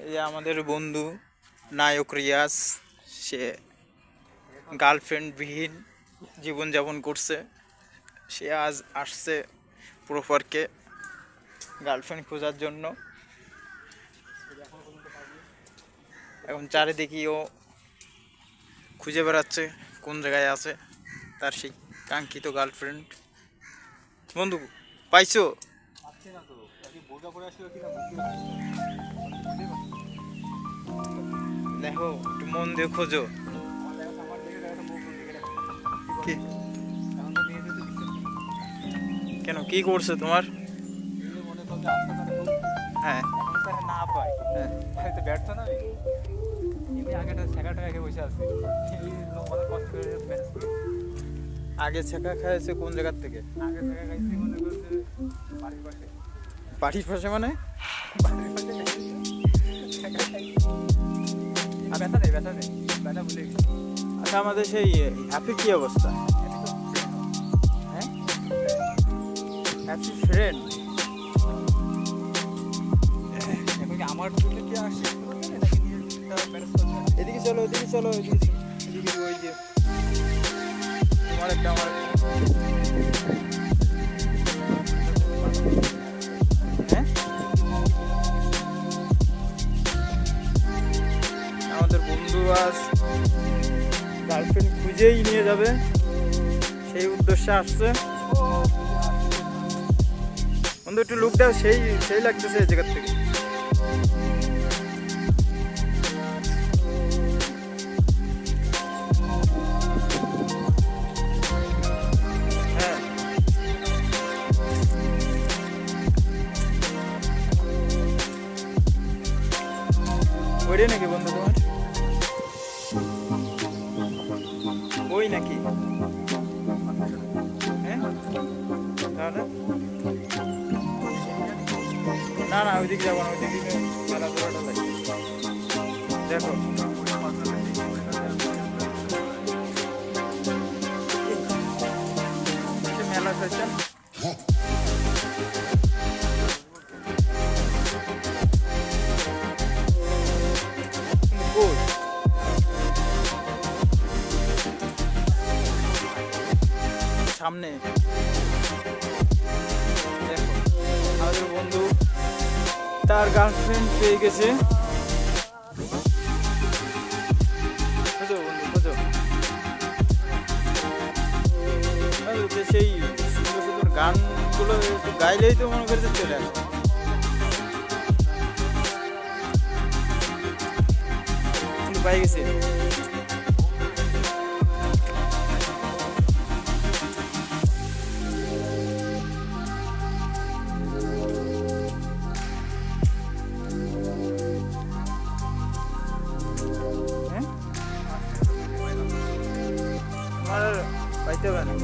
এই যে আমাদের বন্ধু নায়ক রিয়াজ, সে গার্লফ্রেন্ডবিহীন জীবনযাপন করছে। সে আজ আসছে পুরো পার্কে গার্লফ্রেন্ড খোঁজার জন্য। এখন চারিদিকে ও খুঁজে বেড়াচ্ছে কোন জায়গায় আছে তার সেই কাঙ্ক্ষিত গার্লফ্রেন্ড। বন্ধু পাইছো? দেখো একটু মন দিয়ে খোঁজো। কেন, কি করছে তোমার? হ্যাঁ না পাই, হ্যাঁ, আমি তো ব্যর্থ না। আমি এমনি আগেটা ছেঁকাটা রেখে বসে আছি, অনেক কষ্ট করে ম্যানেজ করি। আগে ছেঁকা খাইছে কোন জায়গার থেকে? আগে ছেঁকা খাইছি মনে করছে বাড়ির পাশে। বাড়ির পাশে মানে? বাড়ির পাশে ছেঁকা খাইছি। আর ব্যথা নেই, ব্যথা নেই, ব্যথা ভুলে গেছি। আচ্ছা, আমাদের সেই হ্যাপির কি অবস্থা? হ্যাঁ, হ্যাপি ফ্রেন্ড। এখন কি আমার দিকে কি আসছে নাকি নিজেরটা ম্যানেজ করতে হবে? এদিকে চলো, এদিকে চলো, এদিকে এদিকে ওই যে তোমার একটা আমার একটা। হ্যাঁ, আমাদের বন্ধু আজ গার্লফ্রেন্ড খুঁজেই নিয়ে যাবে, সেই উদ্দেশ্যে আসছে। বন্ধু একটু লুক দাও, সেই সেই লাগতেছে এই জায়গার থেকে। হ্যাঁ, ওইটাই নাকি বন্ধু তোমার? ওই নাকি? হ্যাঁ, তাহলে না না, ওইদিকে যাবো না, ওইদিকে খেলাধুলাটা লাগে। দেখো মেলা ফ্যাশন। সামনে দেখো আমাদের বন্ধু তার গার্লফ্রেন্ড পেয়ে গেছে। খোঁজো বন্ধু, খোঁজো। সেই সুন্দর সুন্দর গানগুলো একটু গাইলেই তো মনে করছে চলে আসে। কিন্তু পাই গেছে। হ্যাঁ, আমার পাইতে হবে না।